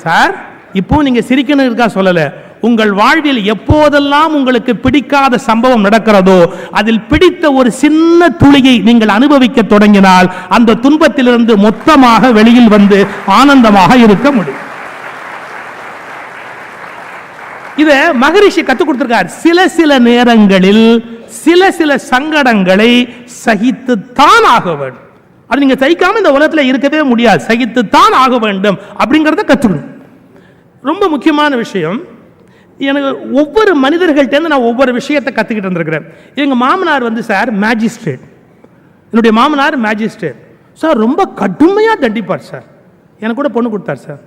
Sir, இப்போ நீங்க சிரிக்கணும் இருக்கா சொல்லல. உங்கள் வாழ்வில் எப்போதெல்லாம் உங்களுக்கு பிடிக்காத சம்பவம் நடக்கிறதோ அதில் பிடித்த ஒரு சின்ன துளியை நீங்கள் அனுபவிக்க தொடங்கினால் அந்த துன்பத்திலிருந்து மொத்தமாக வெளியில் வந்து ஆனந்தமாக இருக்க முடியும். இத மகரிஷி கத்துக் கொடுத்திருக்கார். சில நேரங்களில் சில சங்கடங்களை சகித்துத்தான் ஆக வேண்டும். அது நீங்க சகிக்காம இந்த உலகத்தில் இருக்கவே முடியாது. சகித்துத்தான் ஆக வேண்டும் அப்படிங்கறத கத்துக்கணும். ரொம்ப முக்கியமான விஷயம். எனக்கு ஒவ்வொரு மனிதர்கள்ட்ட நான் ஒவ்வொரு விஷயத்தை கத்துக்கிட்டு இருந்திருக்கிறேன். எங்க மாமனார் வந்து சார் மேஜிஸ்ட்ரேட். என்னுடைய மாமனார் மேஜிஸ்ட்ரேட் சார். ரொம்ப கடுமையா தண்டிப்பார் சார். எனக்கு கூட பொண்ணு கொடுத்தார் சார்.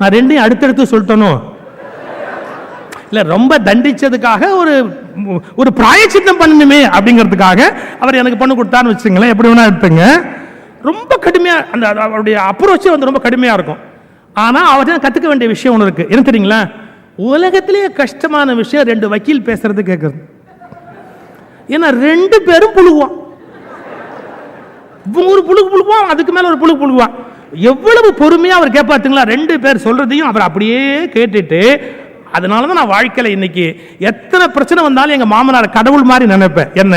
நான் ரெண்டையும் அடுத்தடுத்து சொல்லிட்டணும் இல்ல. ரொம்ப தண்டிச்சதுக்காக ஒரு பிராயச்சித்தம் பண்ணணுமே அப்படிங்கிறதுக்காக அவர் எனக்கு பொண்ணு கொடுத்தான்னு வச்சுங்களேன். எப்படி வேணா எடுத்துங்க. ரொம்ப கடுமையா அந்த அவருடைய அப்ரோச்சே வந்து ரொம்ப கடுமையா இருக்கும். ஆனா அவர்கிட்ட கத்துக்க வேண்டிய விஷயம் ஒன்று இருக்கு. என்ன தெரியுங்களா? உலகத்திலேயே கஷ்டமான விஷயம் ரெண்டு வக்கீல் பேசுறது கேட்கறது. ஏன்னா ரெண்டு பேரும் புழுகுவான். ஒரு புழுகுவான், அதுக்கு மேல ஒரு புழுகுவான். எவ்வளவு பொறுமையா அவர் கேட்பாத்துங்களா? ரெண்டு பேர் சொல்றதையும் அவர் அப்படியே கேட்டுட்டு. அதனாலதான் நான் வாழ்க்கையில இன்னைக்கு எத்தனை பிரச்சனை வந்தாலும் எங்க மாமனார் கடவுள் மாதிரி நினைப்பேன். என்ன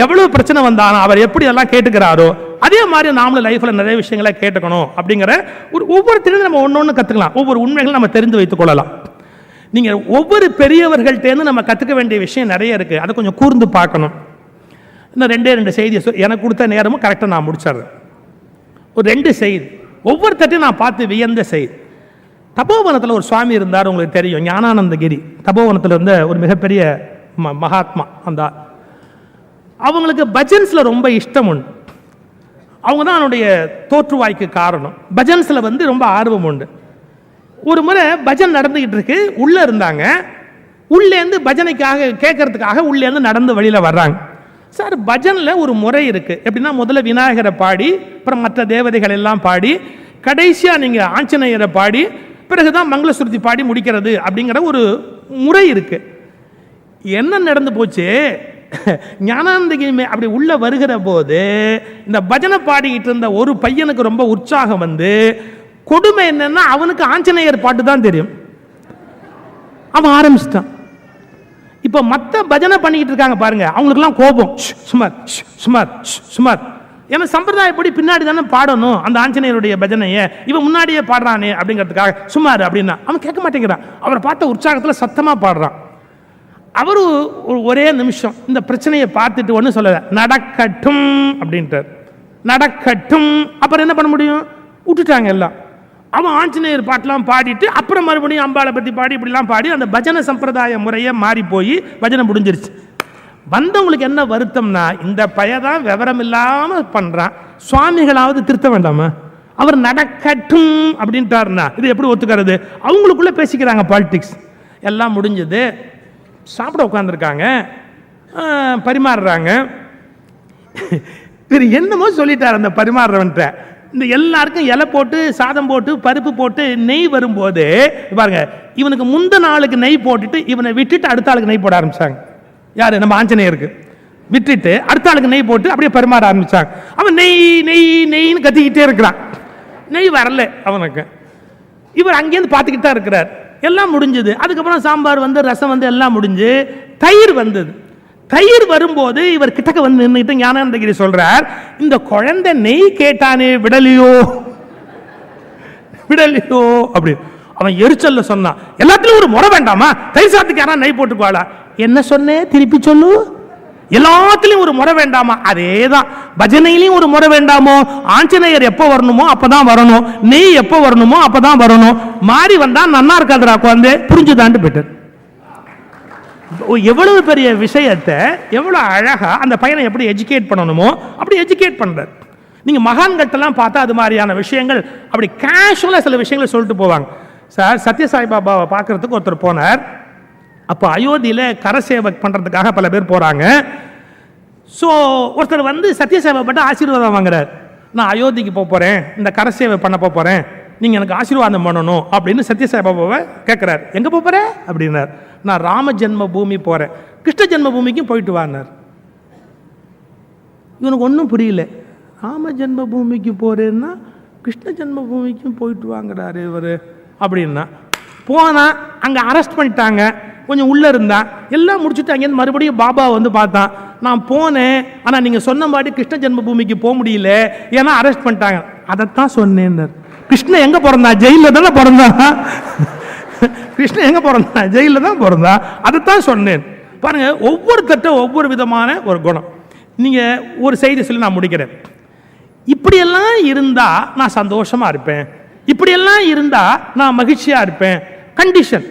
எவ்வளவு பிரச்சனை வந்தாலும் அவர் எப்படி எல்லாம் கேட்டுக்கிறாரோ அதே மாதிரி நாமளும் லைஃப்ல நிறைய விஷயங்களை கேட்டுக்கணும் அப்படிங்கிற ஒவ்வொருத்தரும் நம்ம ஒன்னொன்னு கத்துக்கலாம். ஒவ்வொரு உண்மைகளும் நம்ம தெரிந்து வைத்துக் கொள்ளலாம். நீங்க ஒவ்வொரு பெரியவர்கள்ட்டேருந்து நம்ம கத்துக்க வேண்டிய விஷயம் நிறைய இருக்கு. அதை கொஞ்சம் கூர்ந்து பார்க்கணும். இன்னும் ரெண்டு செய்தியை எனக்கு கொடுத்த நேரமும் கரெக்டாக நான் முடிச்சிடுறேன். ஒரு 2 செய்தி ஒவ்வொருத்தையும் நான் பார்த்து வியந்த செய்தி. தபோவனத்தில் ஒரு சுவாமி இருந்தார், உங்களுக்கு தெரியும், ஞானானந்தகிரி. தபோவனத்தில் இருந்த ஒரு மிகப்பெரிய மகாத்மா. அந்த அவங்களுக்கு பஜன்ஸ்ல ரொம்ப இஷ்டம் உண்டு. அவங்க தான் அவனுடைய தோற்றுவாய்க்கு காரணம். பஜன்ஸ்ல வந்து ரொம்ப ஆர்வம் உண்டு. ஒரு முறை பஜன் நடந்துகிட்டு இருக்கு. உள்ள இருந்தாங்க. உள்ளேருந்து பஜனைக்காக கேட்கறதுக்காக உள்ளேருந்து நடந்து வழியில வர்றாங்க. சார், பஜன்ல ஒரு முறை இருக்கு. எப்படின்னா முதல்ல விநாயகரை பாடி, அப்புறம் மற்ற தேவதைகள் எல்லாம் பாடி, கடைசியா நீங்க ஆஞ்சநேயரை பாடி, பிறகுதான் மங்களசுருதி பாடி முடிக்கிறது அப்படிங்கிற ஒரு முறை இருக்கு. என்ன நடந்து போச்சு? ஞானானந்தகிரி அப்படி உள்ள வருகிற போது இந்த பஜனை பாடிக்கிட்டு இருந்த ஒரு பையனுக்கு ரொம்ப உற்சாகம் வந்து, கொடுமை என்னன்னா அவனுக்கு ஆஞ்சநேயர் பாட்டு தான் தெரியும். அவன் ஆரம்பிச்சிட்டான். இப்ப மத்த பஜனை பண்ணிக்கிட்டு இருக்காங்க பாருங்க, அவங்களுக்குலாம் கோபம். சுமார் சுமார் சுமார். ஏன்னா சம்பிரதாயப்படி பின்னாடி தானே பாடணும் அந்த ஆஞ்சநேயருடைய பஜனையை. இவன் முன்னாடியே பாடுறானே அப்படிங்கிறதுக்காக சுமார் அப்படின்னா அவன் கேட்க மாட்டேங்கிறான். அவரை பார்த்த உற்சாகத்தில் சத்தமா பாடுறான். அவரு ஒரே நிமிஷம் இந்த பிரச்சனையை பார்த்துட்டு ஒன்றும் சொல்லல, நடக்கட்டும் அப்படின்ட்டார். நடக்கட்டும். அப்புறம் என்ன பண்ண முடியும்? விட்டுட்டாங்க எல்லாம். அவன் ஆஞ்சநேயர் பாட்டெல்லாம் பாடிட்டு அப்புறம் மறுபடியும் அம்பாளை பற்றி பாடி இப்படிலாம் பாடி அந்த பஜனை சம்பிரதாய முறையை மாறி போய் பஜனை முடிஞ்சிருச்சு. வந்தவங்களுக்கு என்ன வருத்தம்னா, இந்த பையதான் விவரம் இல்லாம பண்றான், சுவாமிகளாவது திருத்த வேண்டாமா? அவர் நடக்கட்டும் அப்படின்ட்டாருன்னா இது எப்படி ஒத்துக்கிறது? அவங்களுக்குள்ள பேசிக்கிறாங்க பாலிடிக்ஸ். எல்லாம் முடிஞ்சது. சாப்பிட உட்காந்துருக்காங்க, பரிமாறுறாங்க. இவர் என்னமோ சொல்லிட்டார் அந்த பரிமாறுறவன்ட்ட. இந்த எல்லாருக்கும் இலை போட்டு சாதம் போட்டு பருப்பு போட்டு நெய் வரும்போது பாருங்க, இவனுக்கு முந்த நாளுக்கு நெய் போட்டுட்டு இவனை விட்டுட்டு அடுத்த ஆளுக்கு நெய் போட ஆரம்பிச்சாங்க. யாரு? நம்ம ஆஞ்சநேயருக்கு விட்டுட்டு அடுத்த ஆளுக்கு நெய் போட்டு அப்படியே பரிமாற ஆரம்பிச்சாங்க. அவன் நெய் நெய் நெய்ன்னு கத்திக்கிட்டே இருக்கிறான். நெய் வரல அவனுக்கு. இவர் அங்கேருந்து பார்த்துக்கிட்டு தான் இருக்கிறார். எல்லாம் முடிஞ்சது. அதுக்கப்புறம் சாம்பார் வந்து, ரசம் வந்து, எல்லாம் முடிஞ்சு தயிர் வந்தது. தயிர் வரும்போது இவர் கிட்டக்க வந்து நின்றுட்டு ஞானானந்தகிரி சொல்றார், இந்த குழந்தை நெய் கேட்டானே விடலையோ விடலையோ அப்படி. அவன் எரிச்சல்ல சொன்னான், எல்லாத்திலும் ஒரு முறை வேண்டாமா? தயிர் சாத்துக்கு யாரா நெய் போட்டுக்குவாளா? என்ன சொன்னே திருப்பி சொல்லு. எல்லாத்திலையும் ஒரு முறை வேண்டாமா? அதேதான் பஜனையிலையும் ஒரு முறை வேண்டாமோ? ஆஞ்சநேயர் எப்போ வரணுமோ அப்பதான் வரணும், நெய் எப்போ வரணுமோ அப்பதான் வரணும். மாறி வந்தா நன்னா இருக்காதுரா குழந்தை, புரிஞ்சுதான்ட்டு போயிட்டு. எவ்வளவு பெரிய விஷயத்தை எவ்வளவு அழகா அந்த பையனை எப்படி எஜுகேட் பண்ணணுமோ அப்படி எஜுகேட் பண்றார். நீங்க மகான்கள்ட்டெல்லாம் பார்த்தா அது மாதிரியான விஷயங்கள் அப்படி கேஷுவலா சில விஷயங்களை சொல்லிட்டு போவாங்க. சார், சத்யசாய் பாபாவை பார்க்கறதுக்கு ஒருத்தர் போனார். அப்போ அயோத்தியில கரசேவக் பண்றதுக்காக பல பேர் போறாங்க. ஸோ ஒருத்தர் வந்து சத்யசாய் பாபாட்ட ஆசீர்வாதம் வாங்குறார். நான் அயோத்திக்கு போறேன், இந்த கரசேவை பண்ண போறேன், நீங்க எனக்கு ஆசீர்வாதம் பண்ணணும் அப்படின்னு சத்யசாய் பாபாவை கேட்கிறார். எங்க போற அப்படின்னார். நான் ராம ஜென்ம பூமி போறேன். கிருஷ்ண ஜென்ம பூமிக்கும் போயிட்டு வானார். இவனுக்கு ஒன்றும் புரியல. ராம ஜென்ம பூமிக்கு போறேன்னா கிருஷ்ண ஜென்மபூமிக்கும் போயிட்டு வாங்கிறாரு இவர் அப்படின்னா. போனால் அங்கே அரெஸ்ட் பண்ணிட்டாங்க. கொஞ்சம் உள்ளே இருந்தான், எல்லாம் முடிச்சுட்டு அங்கேருந்து மறுபடியும் பாபா வந்து பார்த்தான். நான் போனேன், ஆனால் நீங்கள் சொன்ன மாதிரி கிருஷ்ண ஜென்மபூமிக்கு போக முடியல, ஏன்னா அரெஸ்ட் பண்ணிட்டாங்க. அதைத்தான் சொன்னேன். கிருஷ்ணன் எங்கே பிறந்தான்? ஜெயிலில் தானே பிறந்தான். கிருஷ்ணன் எங்கே பிறந்தான்? ஜெயிலில் தான் பிறந்தான். அதைத்தான் சொன்னேன். பாருங்க, ஒவ்வொருத்தட்ட ஒவ்வொரு விதமான ஒரு குணம். நீங்கள் ஒரு செய்தி சொல்லி நான் முடிக்கிறேன். இப்படியெல்லாம் இருந்தால் நான் சந்தோஷமா இருப்பேன், இப்படியெல்லாம் இருந்தால் நான் மகிழ்ச்சியா இருப்பேன். கண்டிஷன்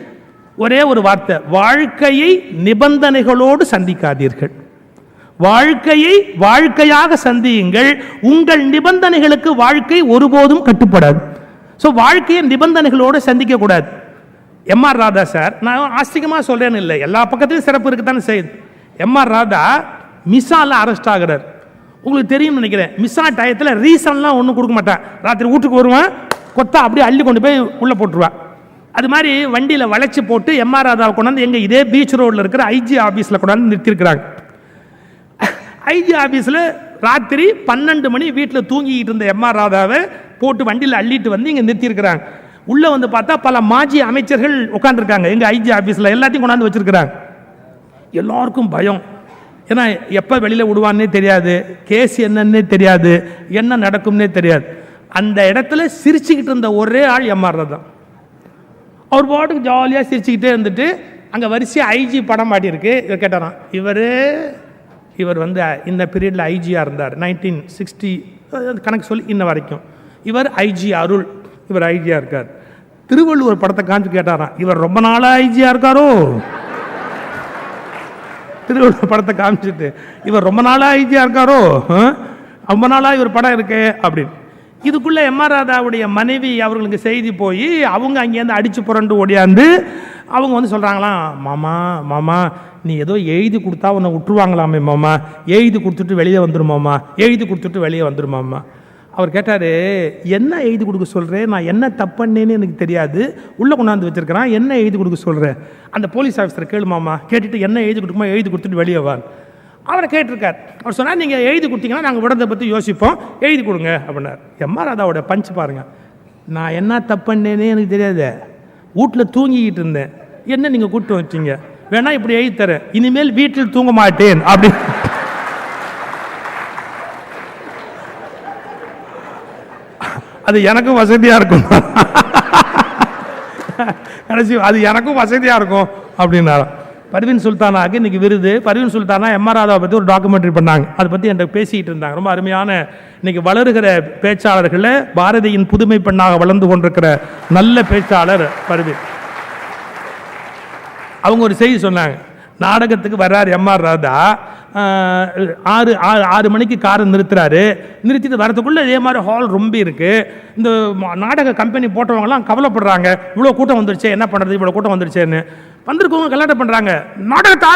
ஒரே ஒரு வார்த்தை, வாழ்க்கையை நிபந்தனைகளோடு சந்திக்காதீர்கள். வாழ்க்கையை வாழ்க்கையாக சந்தியுங்கள். உங்கள் நிபந்தனைகளுக்கு வாழ்க்கை ஒருபோதும் கட்டுப்படாது. ஸோ வாழ்க்கையை நிபந்தனைகளோடு சந்திக்க கூடாது. எம்.ஆர். ராதா சார், நான் ஆஸ்திகமாக சொல்றேன்னு இல்லை, எல்லா பக்கத்திலும் சிறப்பு இருக்குதானே செய்யுது. எம்.ஆர். ராதா மிஸ்ஸால அரெஸ்ட் ஆகிறார். உங்களுக்கு தெரியும் நினைக்கிறேன். மிஸ்ஸா டயத்தில் ரீசன்லாம் ஒன்றும் கொடுக்க மாட்டேன். ராத்திரி வீட்டுக்கு வருவேன், கொத்தா அப்படியே அள்ளி கொண்டு போய் உள்ளே போட்டுருவேன். அது மாதிரி வண்டியில் வளைச்சி போட்டு எம்.ஆர். ராதாவை கொண்டாந்து எங்கள் இதே பீச் ரோடில் இருக்கிற ஐஜி ஆஃபீஸில் கொண்டாந்து நிறுத்திருக்கிறாங்க. ஐஜி ஆஃபீஸில் ராத்திரி 12 மணி வீட்டில் தூங்கிட்டு இருந்த எம்.ஆர். ராதாவை போட்டு வண்டியில் அள்ளிட்டு வந்து இங்கே நிறுத்தியிருக்கிறாங்க. உள்ளே வந்து பார்த்தா பல மாஜி அமைச்சர்கள் உட்காந்துருக்காங்க எங்கள் ஐஜி ஆஃபீஸில், எல்லாத்தையும் கொண்டாந்து வச்சுருக்கிறாங்க. எல்லாருக்கும் பயம். ஏன்னா எப்போ வெளியில் விடுவான்னே தெரியாது, கேஸ் என்னன்னே தெரியாது, என்ன நடக்கும்னே தெரியாது. அந்த இடத்துல சிரிச்சுக்கிட்டு இருந்த ஒரே ஆள் எம்.ஆர். ராதா. அவர் பாட்டுக்கு ஜாலியாக சிரிச்சுக்கிட்டே இருந்துட்டு அங்கே வரிசையாக ஐஜி படம் மாட்டியிருக்கு. இவர் கேட்டாராம், இவர் வந்து இந்த பீரியடில் ஐஜியாக இருந்தார், 1960 கணக்கு சொல்லி இன்ன வரைக்கும். இவர் ஐஜி அருள், இவர் ஐஜியாக இருக்கார். திருவள்ளுவர் படத்தை காமிச்சு கேட்டாராம், இவர் ரொம்ப நாளாக ஐஜியாக இருக்காரோ? திருவள்ளுவர் படத்தை காமிச்சிட்டு இவர் ரொம்ப நாளாக ஐஜியாக இருக்காரோ, ரொம்ப நாளாக இவர் படம் இருக்கு அப்படின்னு. இதுக்குள்ளே எம்.ஆர். ராதாவுடைய மனைவி அவர்களுக்கு செய்தி போய் அவங்க அங்கேருந்து அடித்து புரண்டு ஓடியாந்து அவங்க வந்து சொல்கிறாங்களாம், மாமா நீ ஏதோ எழுதி கொடுத்தா உன்னை விட்டுருவாங்களாமே மாமா, எழுதி கொடுத்துட்டு வெளியே வந்துருமாம்மா, எழுதி கொடுத்துட்டு வெளியே வந்துருமாம்மா. அவர் கேட்டார், என்ன எழுதி கொடுக்க சொல்கிறேன், நான் என்ன தப்பண்ணேன்னு எனக்கு தெரியாது, உள்ளே கொண்டாந்து வச்சுருக்கிறான், என்ன எழுதி கொடுக்க சொல்கிறேன்? அந்த போலீஸ் ஆஃபீஸர் கேளுமாம்மா, கேட்டுட்டு என்ன எழுதி கொடுக்குமா எழுதி கொடுத்துட்டு வெளியே வார். அவரை கேட்டிருக்கார். அவர் சொன்னார், நீங்கள் எழுதி கொடுத்தீங்கன்னா நாங்கள் விடத்தை பற்றி யோசிப்போம், எழுதி கொடுங்க அப்படின்னார். எம்.ஆர். ராதாவோட பஞ்ச் பாருங்கள். நான் என்ன தப்பண்ணேனே எனக்கு தெரியாது, வீட்டில் தூங்கிக்கிட்டு இருந்தேன், என்ன நீங்கள் கூப்பிட்டு வச்சிங்க, வேணா இப்படி எழுதி தரேன், இனிமேல் வீட்டில் தூங்க மாட்டேன் அப்படி. அது எனக்கும் வசதியாக இருக்கும், கடைசி அது எனக்கும் வசதியாக இருக்கும் அப்படின்னாரு. பர்வீன் சுல்தானாவுக்கு இன்னைக்கு விருது. பர்வீன் சுல்தானா எம்.ஆர். ராதாவை பற்றி ஒரு டாக்குமெண்ட்ரி பண்ணாங்க, அதை பற்றி என்கிட்ட பேசிக்கிட்டு இருந்தாங்க. ரொம்ப அருமையான, இன்னைக்கு வளருகிற பேச்சாளர்களில் பாரதியின் புதுமை பெண்ணாக வளர்ந்து கொண்டிருக்கிற நல்ல பேச்சாளர் பர்வீன். அவங்க ஒரு செய்தி சொன்னாங்க. நாடகத்துக்கு வர்றார் எம்.ஆர். ராதா, 6 மணிக்கு காரை நிறுத்துறாரு. நிறுத்திட்டு வரதுக்குள்ளே இதே மாதிரி ஹால் ரொம்ப இருக்குது. இந்த நாடக கம்பெனி போட்டவங்கலாம் கவலைப்படுறாங்க, இவ்வளோ கூட்டம் வந்துருச்சு, என்ன பண்ணுறது, இவ்வளோ கூட்டம் வந்துருச்சேன்னு. வந்திருக்கவங்க கல்யாணம் பண்ணுறாங்க, நாடகத்தை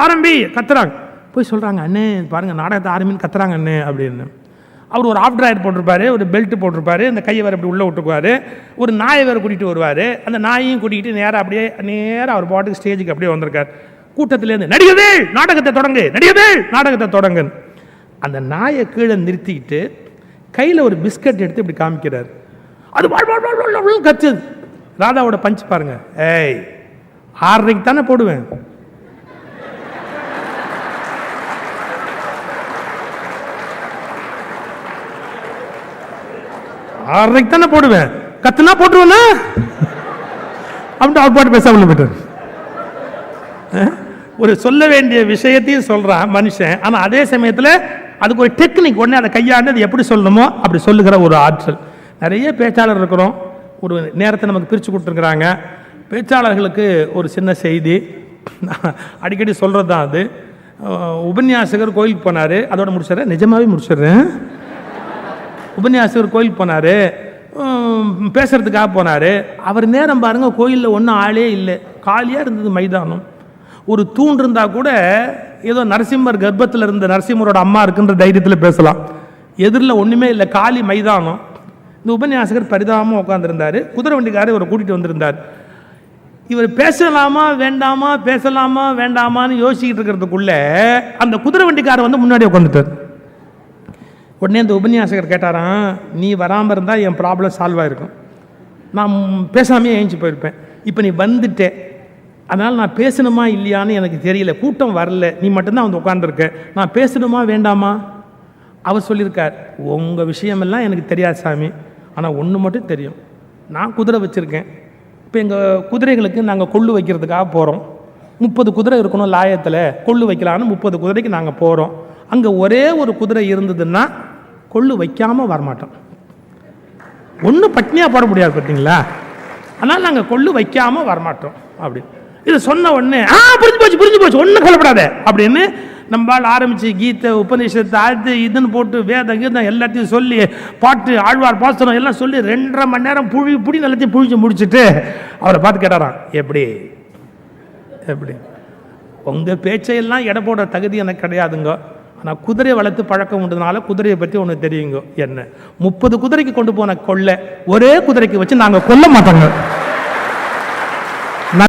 ஆரம்பி கத்துறாங்க. போய் சொல்கிறாங்க, அண்ணே பாருங்கள் நாடகத்தை ஆரம்பின்னு கத்துறாங்க அண்ணே அப்படின்னு. அவர் ஒரு ஆஃப் ட்ராயர் போட்டிருப்பாரு, ஒரு பெல்ட் போட்டிருப்பாரு, இந்த கையை வேறு அப்படி உள்ளே விட்டுக்குவார், ஒரு நாயை வேறு கூட்டிகிட்டு வருவார். அந்த நாயையும் கூட்டிகிட்டு நேராக அவர் பாட்டுக்கு ஸ்டேஜுக்கு அப்படியே வந்திருக்கார். கூட்டத்திலேருந்து, நடிகர்கள் நாடகத்தை தொடங்கு. அந்த நாயை கீழே நிறுத்திக்கிட்டு கையில் ஒரு பிஸ்கட் எடுத்து இப்படி காமிக்கிறார். அது கத்துது. ராதாவோட பஞ்ச் பாருங்க, ஏய் 6:30 தானே போடுவேன், தானே போடுவேன், கத்துனா போட்டுருவேன்னா அப்படின்ட்டு அவர் பாட்டு பேசாமல் போயிட்டார். ஒரு சொல்ல வேண்டிய விஷயத்தையும் சொல்றான் மனுஷன், ஆனால் அதே சமயத்தில் அதுக்கு ஒரு டெக்னிக், உடனே அதை கையாண்டு அது எப்படி சொல்லணுமோ அப்படி சொல்லுகிற ஒரு ஆற்றல். நிறைய பேச்சாளர் இருக்கிறோம், ஒரு நேரத்தை நமக்கு பிரித்து கொடுத்துருக்குறாங்க. பேச்சாளர்களுக்கு ஒரு சின்ன செய்தி அடிக்கடி சொல்கிறது தான் அது. உபன்யாசகர் கோயிலுக்கு போனார், அதோட முடிச்சிடுறேன், நிஜமாகவே முடிச்சிடுறேன். உபன்யாசகர் கோயிலுக்கு போனார், பேசுறதுக்காக போனார். அவர் நேரம் பாருங்கள், கோயிலில் ஒன்றும் ஆளே இல்லை, காலியாக இருந்தது மைதானம். ஒரு தூண் இருந்தால் கூட ஏதோ நரசிம்மர் கர்ப்பத்தில் இருந்த நரசிம்மரோட அம்மா இருக்குன்ற தைரியத்தில் பேசலாம். எதிரில் ஒன்றுமே இல்லை, காலி மைதானம். இந்த உபன்யாசகர் பரிதாபமாக உட்காந்துருந்தார். குதிரை வண்டிக்காரர் இவரை கூட்டிகிட்டு வந்திருந்தார். இவர் பேசலாமா வேண்டாமான்னு யோசிச்சுக்கிட்டு இருக்கிறதுக்குள்ள அந்த குதிரை வண்டிக்காரர் வந்து முன்னாடி உட்காந்துட்டார். உடனே இந்த உபன்யாசகர் கேட்டாராம், நீ வராமல் இருந்தால் என் ப்ராப்ளம் சால்வ் ஆகிருக்கும், நான் பேசாமே ஏஞ்சி போயிருப்பேன். இப்போ நீ வந்துட்டே, அதனால் நான் பேசணுமா இல்லையான்னு எனக்கு தெரியல, கூட்டம் வரல, நீ மட்டும்தான் வந்து உட்காந்துருக்க, நான் பேசணுமா வேண்டாமா? அவர் சொல்லியிருக்கார், உங்கள் விஷயமெல்லாம் எனக்கு தெரியாது சாமி, ஆனால் ஒன்று மட்டும் தெரியும், நான் குதிரை வச்சுருக்கேன். இப்போ எங்கள் குதிரைகளுக்கு நாங்கள் கொள்ளு வைக்கிறதுக்காக போகிறோம். 30 குதிரை இருக்கணும் லாயத்தில், கொள்ளு வைக்கலான்னு 30 குதிரைக்கு நாங்கள் போகிறோம். அங்கே ஒரே ஒரு குதிரை இருந்ததுன்னா கொள்ளு வைக்காமல் வரமாட்டோம். ஒன்றும் பட்னியாக போட முடியாது பார்த்தீங்களா, அதனால் நாங்கள் கொள்ளு வைக்காமல் வரமாட்டோம் அப்படின்னு. இதை சொன்ன உடனே புரிஞ்சு போச்சு ஒன்றும் கவலைப்படாத அப்படின்னு நம்மளால் ஆரம்பித்து கீதை உபநிஷத்தை அது இதுன்னு போட்டு வேத கீதம் எல்லாத்தையும் சொல்லி பாட்டு ஆழ்வார் பாசனம் எல்லாம் சொல்லி 2.5 மணி நேரம் புடி எல்லாத்தையும் புழிஞ்சு முடிச்சுட்டு அவரை பார்த்து கேட்டாராம், எப்படி உங்கள் பேச்சையெல்லாம் எடை போட தகுதி எனக்கு கிடையாதுங்க, ஆனால் குதிரையை வளர்த்து பழக்கம் உண்டதுனால குதிரையை பற்றி ஒன்று தெரியுங்க. என்ன 30 குதிரைக்கு கொண்டு போன கொள்ளை ஒரே குதிரைக்கு வச்சு நாங்கள் கொல்ல மாட்டோங்க.